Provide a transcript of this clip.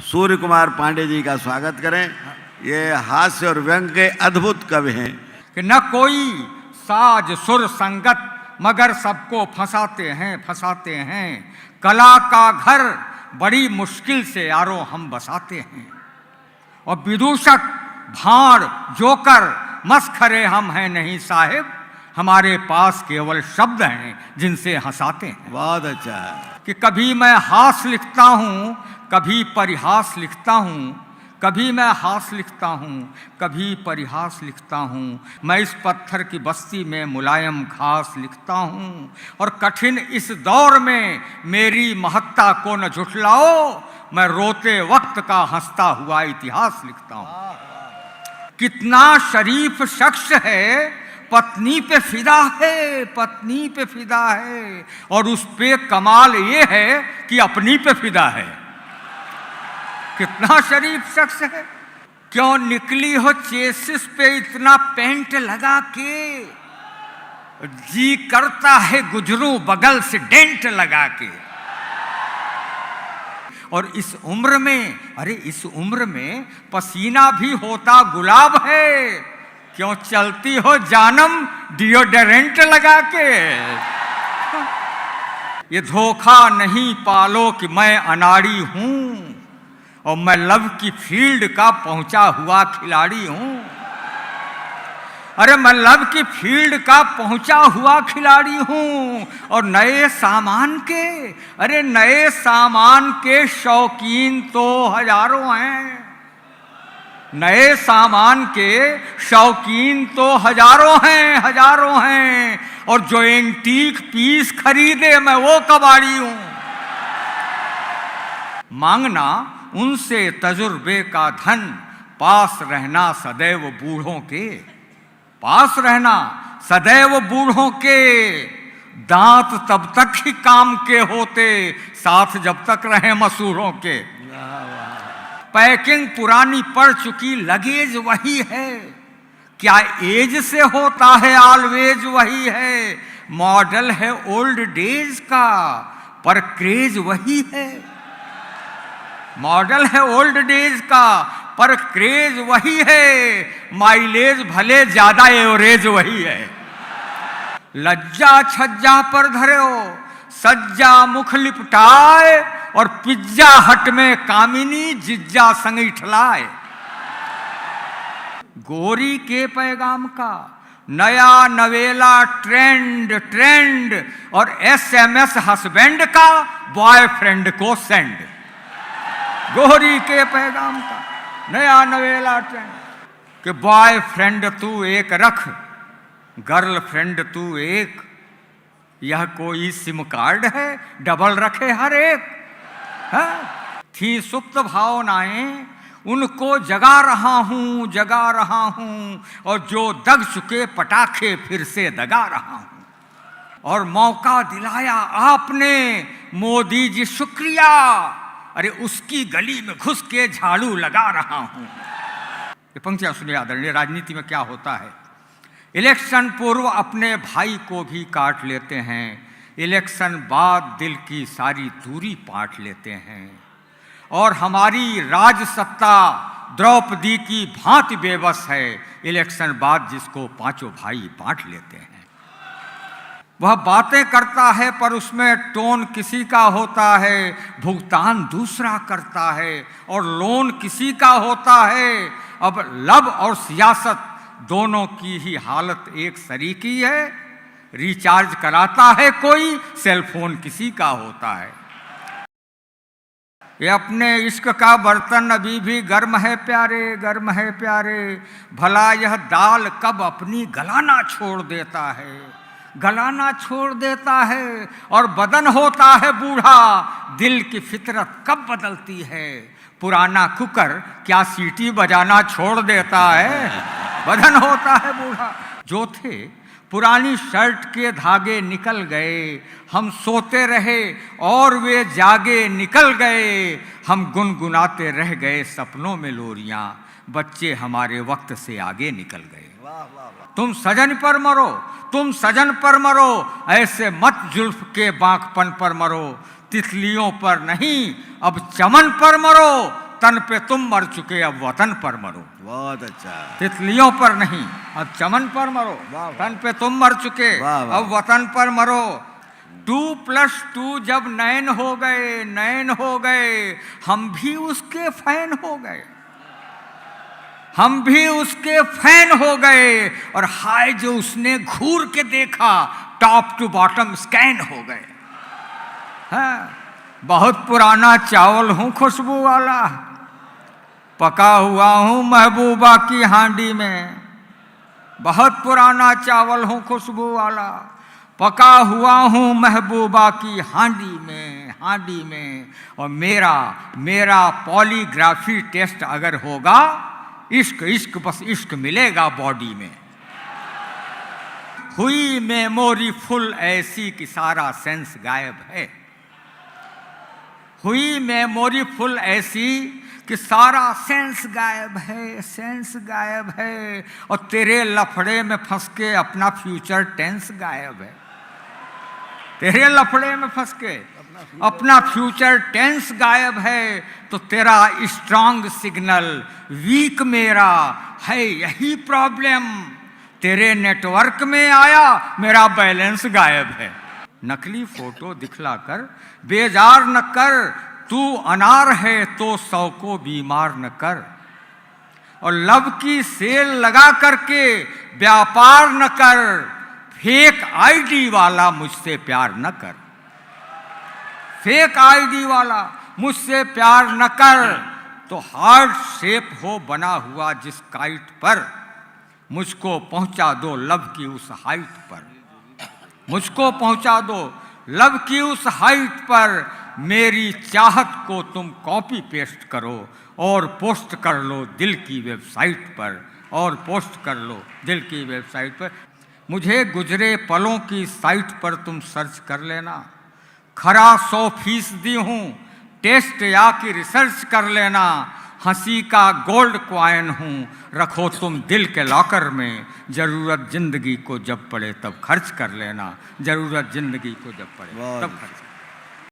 सूर्य कुमार पांडे जी का स्वागत करें। ये हास्य और व्यंग के अद्भुत कवि हैं। कि न कोई साज सुर संगत मगर सबको फंसाते हैं। कला का घर बड़ी मुश्किल से यारो हम बसाते हैं। और विदूषक भाड़ जोकर मस्खरे हम हैं नहीं साहिब, हमारे पास केवल शब्द हैं जिनसे हंसाते हैं। बहुत अच्छा है। कि कभी मैं हास लिखता हूँ, कभी परिहास लिखता हूँ, कभी मैं हास लिखता हूँ, कभी परिहास लिखता हूँ। मैं इस पत्थर की बस्ती में मुलायम घास लिखता हूँ। और कठिन इस दौर में मेरी महत्ता को न झुठलाओ, मैं रोते वक्त का हंसता हुआ इतिहास लिखता हूँ। कितना शरीफ शख्स है, पत्नी पे फिदा है, पत्नी पे फिदा है। और उस पे कमाल ये है कि अपनी पे फिदा है। कितना शरीफ शख्स है। क्यों निकली हो चेसिस पे इतना पेंट लगा के, जी करता है गुजरूं बगल से डेंट लगा के। और इस उम्र में, अरे इस उम्र में पसीना भी होता गुलाब है। क्यों चलती हो जानम डिओडोरेंट लगा के। ये धोखा नहीं पालो कि मैं अनाड़ी हूं और मैं लव की फील्ड का पहुंचा हुआ खिलाड़ी हूं। अरे मैं लव की फील्ड का पहुंचा हुआ खिलाड़ी हूं। और नए सामान के, अरे नए सामान के शौकीन तो हजारों हैं। नए सामान के शौकीन तो हजारों हैं। और जो एंटीक पीस खरीदे मैं वो कबाड़ी हूं। मांगना उनसे तजुर्बे का धन, पास रहना सदैव बूढ़ों के, पास रहना सदैव बूढ़ों के। दांत तब तक ही काम के होते, साथ जब तक रहे मसूरों के। पैकिंग पुरानी पड़ चुकी, लगेज वही है। क्या एज से होता है ऑलवेज वही है। मॉडल है ओल्ड डेज का, पर क्रेज वही है। मॉडल है ओल्ड डेज का, पर क्रेज वही है। माइलेज भले ज्यादा, एवरेज वही है। लज्जा छज्जा पर धरे हो, सज्जा मुख लिपटाए। और पिज्जा हट में कामिनी जिज्जा संग इठलाए। गोरी के पैगाम का नया नवेला ट्रेंड। और SMS हस्बैंड का बॉयफ्रेंड को सेंड। गोरी के पैगाम का नया नवेला ट्रेंड कि बॉयफ्रेंड तू एक रख, गर्लफ्रेंड तू एक। यह कोई सिम कार्ड है, डबल रखे हर एक है। थी सुप्त भावनाएं, उनको जगा रहा हूं। और जो दग चुके पटाखे फिर से दगा रहा हूं। और मौका दिलाया आपने मोदी जी, शुक्रिया। अरे उसकी गली में घुस के झाड़ू लगा रहा हूं। ये पंक्तियां सुनिए आदरणीय। राजनीति में क्या होता है, इलेक्शन पूर्व अपने भाई को भी काट लेते हैं, इलेक्शन बाद दिल की सारी दूरी पाट लेते हैं। और हमारी राजसत्ता द्रौपदी की भांति बेबस है, इलेक्शन बाद जिसको पांचों भाई बांट लेते हैं। वह बातें करता है पर उसमें टोन किसी का होता है, भुगतान दूसरा करता है और लोन किसी का होता है। अब लब और सियासत दोनों की ही हालत एक सरीकी है। रिचार्ज कराता है कोई, सेलफोन किसी का होता है। ये अपने इश्क का बर्तन अभी भी गर्म है प्यारे। भला यह दाल कब अपनी गलाना छोड़ देता है। और बदन होता है बूढ़ा, दिल की फितरत कब बदलती है। पुराना कुकर क्या सीटी बजाना छोड़ देता है। बदन होता है बूढ़ा। जो थे पुरानी शर्ट के धागे निकल गए, हम सोते रहे और वे जागे निकल गए। हम गुनगुनाते रह गए सपनों में लोरियां, बच्चे हमारे वक्त से आगे निकल गए। तुम सजन पर मरो, ऐसे मत जुल्फ के बांकपन पर मरो। तितलियों पर नहीं अब चमन पर मरो, तन पे तुम मर चुके, अब वतन पर मरो। बहुत अच्छा। तितलियों पर नहीं, अब चमन पर मरो। वाह। तन पे तुम मर चुके, वाह, वाह। अब वतन पर मरो। 2+2 जब नैन हो गए, नैन हो गए, हम भी उसके फैन हो गए, हम भी उसके फैन हो गए। और हाय जो उसने घूर के देखा, टॉप टू बॉटम स्कैन हो गए। हाँ, बहुत पुराना चावल हूं खुशबू वाला, पका हुआ हूं महबूबा की हांडी में। बहुत पुराना चावल हूं खुशबू वाला, पका हुआ हूं महबूबा की हांडी में, हांडी में। और मेरा पॉलीग्राफी टेस्ट अगर होगा, इश्क इश्क बस इश्क मिलेगा बॉडी में। हुई मेमोरी फुल ऐसी कि सारा सेंस गायब है, हुई मेमोरी फुल ऐसी कि सारा सेंस गायब है, सेंस गायब है। और तेरे लफड़े में फंस के अपना फ्यूचर टेंस गायब है, तेरे लफड़े में फंस के अपना फ्यूचर टेंस गायब है। तो तेरा स्ट्रांग सिग्नल वीक मेरा है, यही प्रॉब्लम। तेरे नेटवर्क में आया, मेरा बैलेंस गायब है। नकली फोटो दिखलाकर बेजार न कर, तू अनार है तो 100 को बीमार न कर। और लव की सेल लगा करके व्यापार न कर, फेक आईडी वाला मुझसे प्यार न कर, फेक आईडी वाला मुझसे प्यार न कर। तो हार्ट शेप हो बना हुआ जिस काइट पर, मुझको पहुंचा दो लव की उस हाइट पर, मुझको पहुंचा दो लव की उस हाइट पर। मेरी चाहत को तुम कॉपी पेस्ट करो और पोस्ट कर लो दिल की वेबसाइट पर, और पोस्ट कर लो दिल की वेबसाइट पर। मुझे गुजरे पलों की साइट पर तुम सर्च कर लेना, खरा 100% हूँ, टेस्ट या कि रिसर्च कर लेना। हंसी का गोल्ड क्वाइन हूँ, रखो तुम दिल के लॉकर में। ज़रूरत जिंदगी को जब पड़े तब खर्च कर लेना, ज़रूरत जिंदगी को जब पड़े तब खर्च कर लेना।